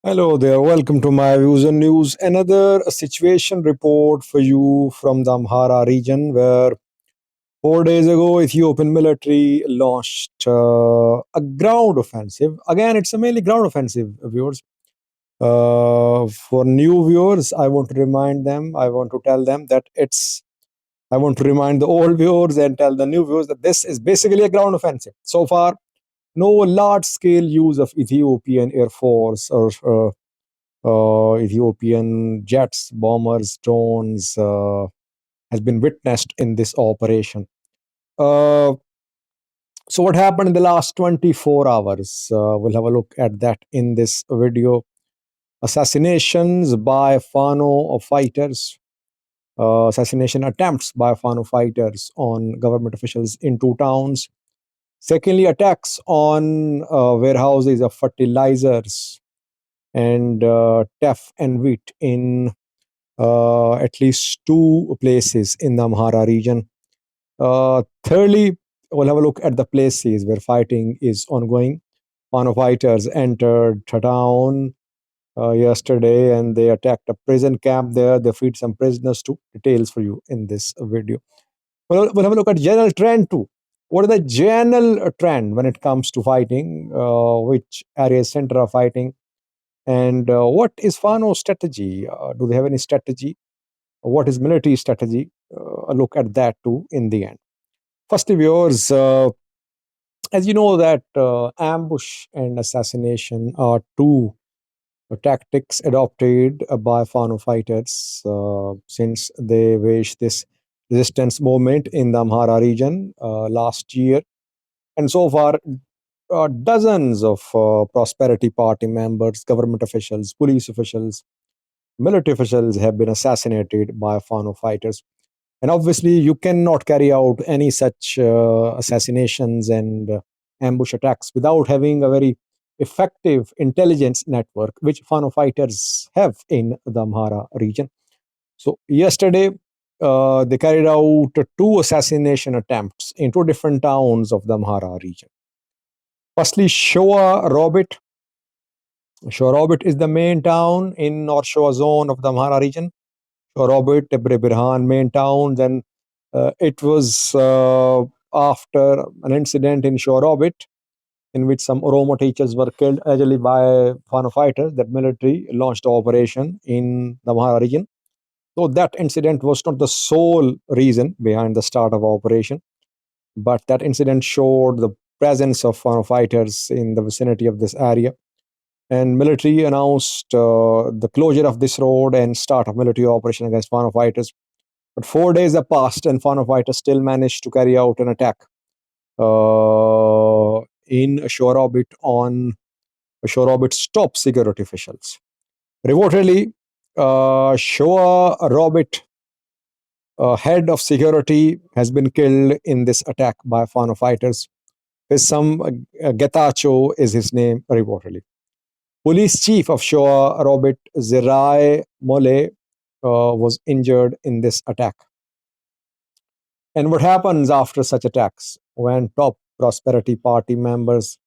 Hello there, welcome to my views and news. Another situation report for you from the Amhara region, where 4 days ago, Ethiopian military launched a ground offensive. Again, it's a mainly ground offensive, viewers. For new viewers, I want to remind them, I want to tell them that I want to remind the old viewers and tell the new viewers that this is basically a ground offensive. So far, no large scale use of Ethiopian Air Force or Ethiopian jets, bombers, drones has been witnessed in this operation. Uh, so, what happened in the last 24 hours? We'll have a look at that in this video. Assassinations by Fano fighters, assassination attempts by Fano fighters on government officials in two towns. Secondly, attacks on warehouses of fertilizers and teff and wheat in at least two places in the Amhara region. Thirdly, we'll have a look at the places where fighting is ongoing. Fano fighters entered a town yesterday and they attacked a prison camp there. They freed some prisoners too. Details for you in this video. We'll have a look at general trend too. What is the general trend when it comes to fighting? Which areas center of fighting? And what is Fano's strategy? Do they have any strategy? What is military strategy? A look at that too in the end. Firstly, viewers, as you know that ambush and assassination are two tactics adopted by Fano fighters since they waged this resistance movement in the Amhara region last year. And so far, dozens of Prosperity Party members, government officials, police officials, military officials have been assassinated by Fano fighters. And obviously, you cannot carry out any such assassinations and ambush attacks without having a very effective intelligence network, which Fano fighters have in the Amhara region. So, yesterday, they carried out two assassination attempts in two different towns of the Amhara region. Firstly, Shoa Robit. Shoa Robit is the main town in North Shoa zone of the Amhara region. Robert Birhan main town. Then it was after an incident in Shorobit in which some Oromo teachers were killed allegedly by Fano fighters that military launched operation in the Amhara region. So that incident was not the sole reason behind the start of operation, but that incident showed the presence of Fano fighters in the vicinity of this area. And military announced the closure of this road and start of military operation against Fano fighters. But 4 days have passed, and Fano fighters still managed to carry out an attack in Shorobit on Shorobit's top security officials. Reportedly, Shoa Robit, head of security, has been killed in this attack by Fano fighters. His son Getacho is his name, reportedly. Police chief of Shoa Robit, Zirai Mole, was injured in this attack. And what happens after such attacks when top Prosperity Party members,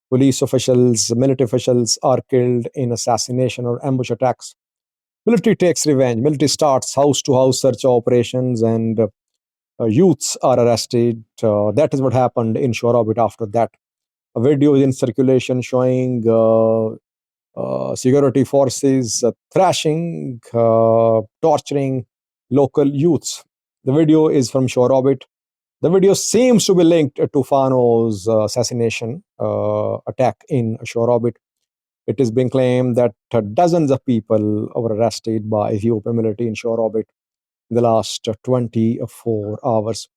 police officials, military officials are killed in assassination or ambush attacks? Military takes revenge. Military starts house to house search operations and youths are arrested. That is what happened in Shorobit after that. A video is in circulation showing security forces thrashing, torturing local youths. The video is from Shorobit. The video seems to be linked to Fano's assassination attack in Shorobit. It is being claimed that dozens of people were arrested by Ethiopian military in Shorobit in the last 24 hours.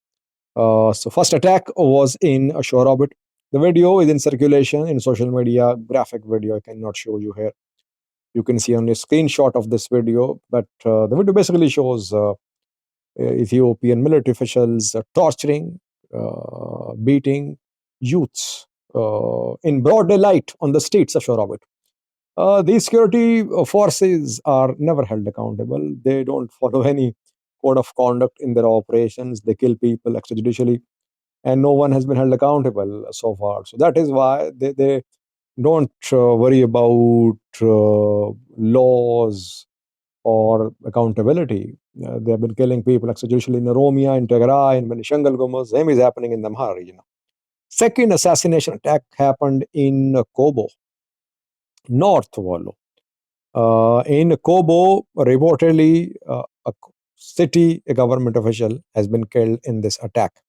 So, first attack was in Shorobit. The video is in circulation in social media, graphic video. I cannot show you here. You can see only a screenshot of this video, but the video basically shows Ethiopian military officials torturing, beating youths in broad daylight on the streets of Shorobit. These security forces are never held accountable. They don't follow any code of conduct in their operations. They kill people extrajudicially, and no one has been held accountable so far. So that is why they don't worry about laws or accountability. They have been killing people extrajudicially in Oromia, in Tigray, in Benishangal Gumus. Same is happening in the Amhara region. Second assassination attack happened in Kobo, North Wallo. In Kobo, reportedly, a government official, has been killed in this attack.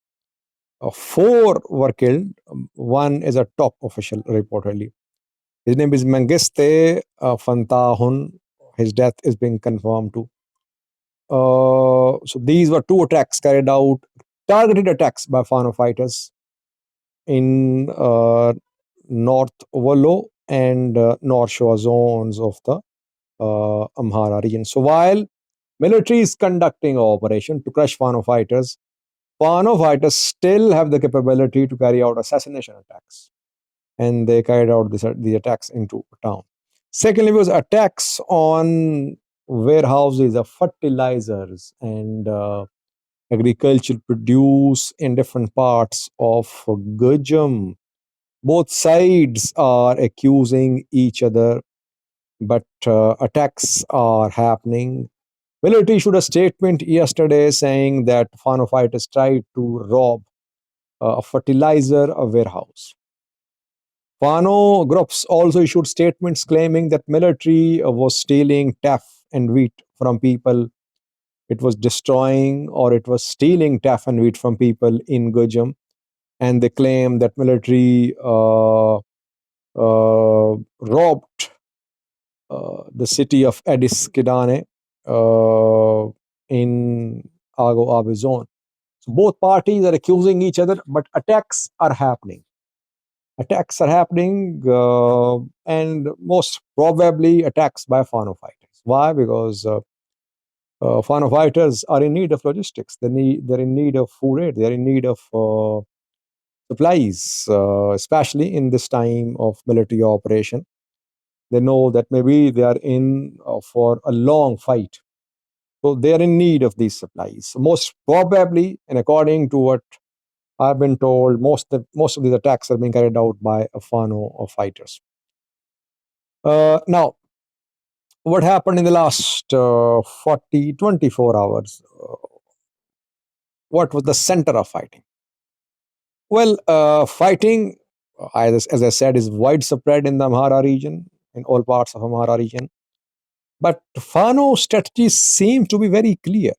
Four were killed. One is a top official, reportedly. His name is Mengiste Fantahun. His death is being confirmed too. So these were two attacks carried out, targeted attacks by Fano fighters in North Wallo and North Shore zones of the Amhara region. So while military is conducting operation to crush Fano fighters still have the capability to carry out assassination attacks, and they carried out the attacks into town. Secondly, was attacks on warehouses of fertilizers and agricultural produce in different parts of Gojjam. Both sides are accusing each other, but attacks are happening. Military issued a statement yesterday saying that Fano fighters tried to rob a fertilizer warehouse. Fano groups also issued statements claiming that military was stealing teff and wheat from people. It was destroying or it was stealing teff and wheat from people in Gojjam, and they claim that military robbed the city of Addis Kidane in Ago Abe zone. So both parties are accusing each other, but attacks are happening. Attacks are happening, and most probably attacks by Fano fighters. Why? Because Fano fighters are in need of logistics. They're in need of food aid. They're in need of supplies, especially in this time of military operation. They know that maybe they are in for a long fight. So they are in need of these supplies. Most probably, and according to what I've been told, most of these attacks are being carried out by Fano fighters. Now, what happened in the last 24 hours? What was the center of fighting? Well, fighting, as I said, is widespread in the Amhara region, in all parts of Amhara region. But Fano strategies seem to be very clear.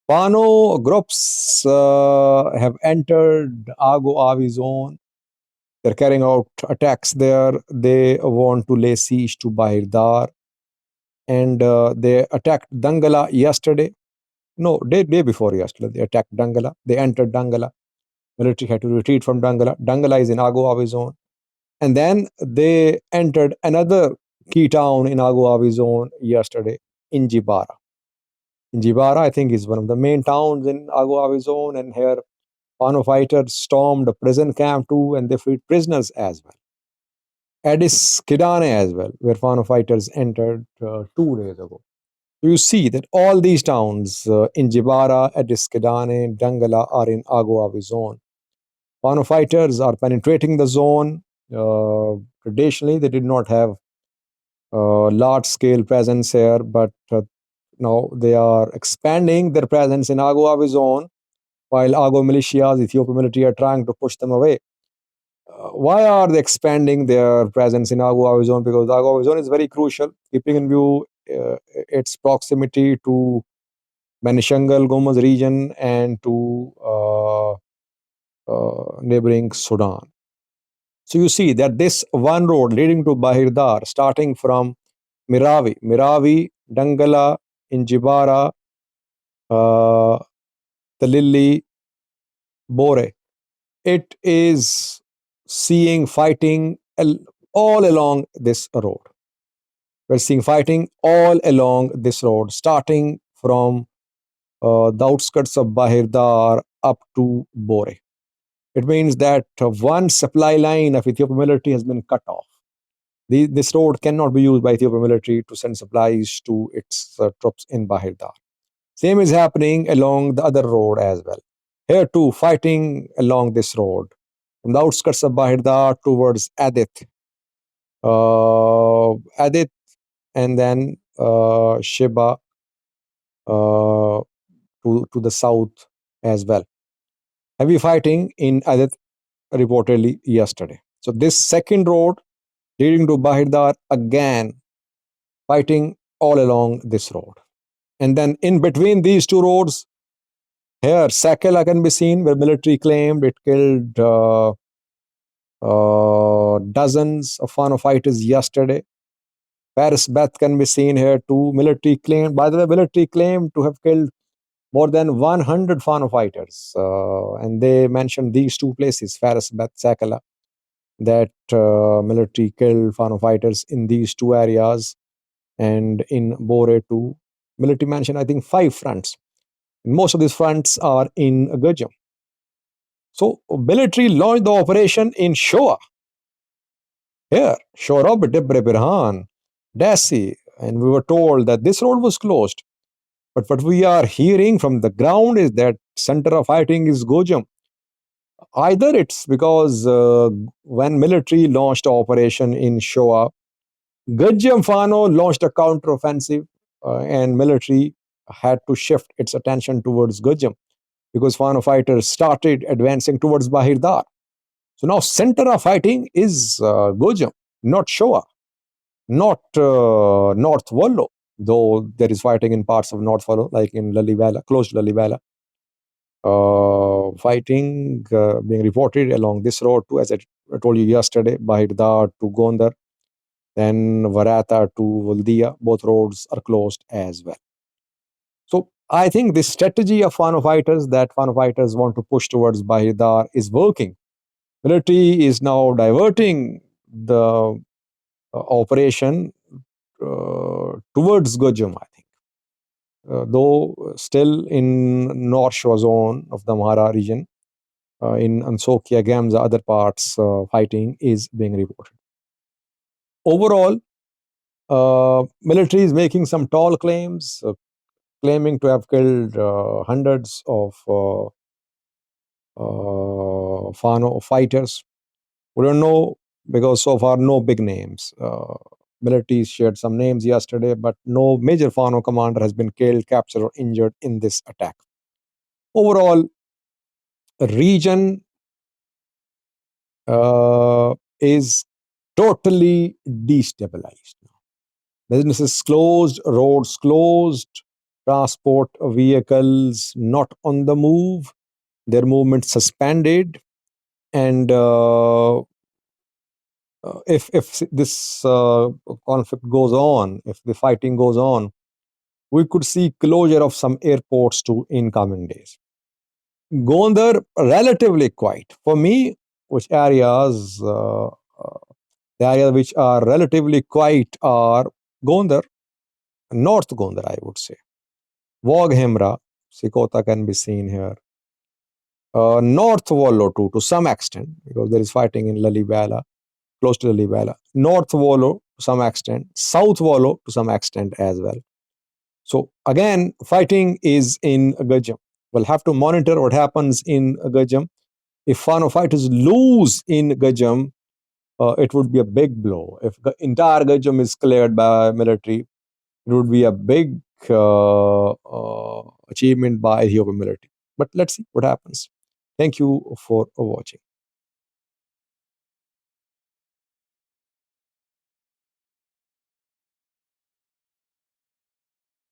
Fano groups have entered Ago Avi zone. They're carrying out attacks there. They want to lay siege to Bahirdar. And they attacked Dangala yesterday. No, day before yesterday, they attacked Dangala. They entered Dangala. Military had to retreat from Dangala. Dangala is in Ago Avi zone. And then they entered another key town in Ago Avi zone yesterday, in Jibara. In Jibara, I think, is one of the main towns in Ago Avi zone. And here, Fano fighters stormed a prison camp too, and they freed prisoners as well. Addis Kidane as well, where Fano fighters entered 2 days ago. You see that all these towns in Jibara, Addis Kidane, Dangala are in Ago Avi zone. Fano fighters are penetrating the zone. Traditionally, they did not have large-scale presence here, but now they are expanding their presence in Ago Avi zone, while Ago militias, Ethiopian military, are trying to push them away. Why are they expanding their presence in Ago Avi zone? Because Ago Avi zone is very crucial, keeping in view its proximity to Benishangal Gumuz region and to neighboring Sudan. So you see that this one road leading to Bahirdar, starting from Miravi, Dangala, Injibara, uh, Talili, Bore, it is seeing fighting all along this road. We're seeing fighting all along this road, starting from the outskirts of Bahirdar up to Bore. It means that one supply line of Ethiopian military has been cut off. This road cannot be used by Ethiopian military to send supplies to its troops in Bahirdar. Same is happening along the other road as well. Here too, fighting along this road from the outskirts of Bahirdar towards Adith. Adit, and then Shiba uh, to the south as well. Heavy fighting in Adit reportedly yesterday. So this second road leading to Bahirdar, again fighting all along this road. And then in between these two roads, here Sakela can be seen where military claimed it killed dozens of Fano fighters yesterday. Paris Beth can be seen here too. Military claimed, by the way, military claimed to have killed more than 100 Fano fighters. And they mentioned these two places, Faris Beth Sakala, that military killed Fano fighters in these two areas. And in Bore too, military mentioned, I think, 5 fronts. Most of these fronts are in Gojjam. So military launched the operation in Shoa. Here, Shorab, Debre Birhan, Dasi, and we were told that this road was closed. But what we are hearing from the ground is that center of fighting is Gojam. Either it's because when military launched operation in Shoa, Gojjam Fano launched a counteroffensive, and military had to shift its attention towards Gojjam because Fano fighters started advancing towards Bahirdar. So now center of fighting is Gojjam, not Shoa, not North Wallo, though there is fighting in parts of North Wallo, like in Lalibela, close to Lalibela. Fighting being reported along this road too, as I told you yesterday, Bahirdar to Gondar, then Varata to Valdia. Both roads are closed as well. So I think this strategy of Fano fighters, that Fano fighters want to push towards Bahirdar, is working. Military is now diverting the operation towards Gojjam, I think. Though still in North Shore zone of the Mahara region, in Ansokia, Gamza, other parts, fighting is being reported. Overall, military is making some tall claims, claiming to have killed hundreds of Fano fighters. We don't know because so far no big names. Military shared some names yesterday, but no major Fano commander has been killed, captured, or injured in this attack. Overall, region is totally destabilized. Businesses closed, roads closed, transport vehicles not on the move, their movement suspended, and if this conflict goes on, if the fighting goes on, we could see closure of some airports too in coming days. Gondar relatively quiet for me. Which areas? The areas which are relatively quiet are Gondar, North Gondar, I would say. Waghemra, Sikota can be seen here. North Wallo too, to some extent, because there is fighting in Lalibela, close to Lalibela. North Wallo to some extent, South Wallo to some extent as well. So again, fighting is in Gojjam. We'll have to monitor what happens in Gojjam. If Fano fighters lose in Gojjam, it would be a big blow. If the entire Gojjam is cleared by military, it would be a big achievement by Ethiopian military. But let's see what happens. Thank you for watching.